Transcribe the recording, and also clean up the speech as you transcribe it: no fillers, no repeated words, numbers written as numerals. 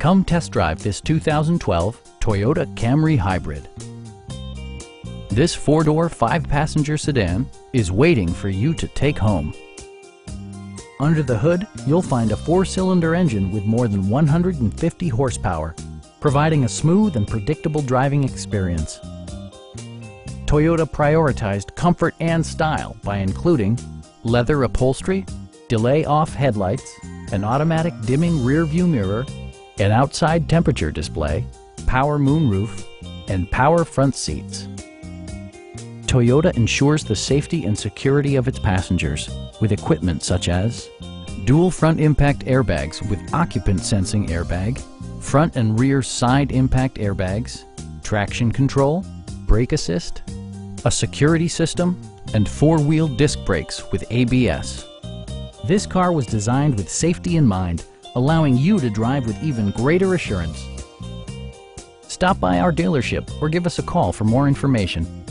Come test drive this 2012 Toyota Camry Hybrid. This four-door, five-passenger sedan is waiting for you to take home. Under the hood, you'll find a four-cylinder engine with more than 150 horsepower, providing a smooth and predictable driving experience. Toyota prioritized comfort and style by including leather upholstery, delay-off headlights, an automatic dimming rear-view mirror, an outside temperature display, power moonroof, and power front seats. Toyota ensures the safety and security of its passengers with equipment such as dual front impact airbags with occupant sensing airbag, front and rear side impact airbags, traction control, brake assist, a security system, and four-wheel disc brakes with ABS. This car was designed with safety in mind, allowing you to drive with even greater assurance. Stop by our dealership or give us a call for more information.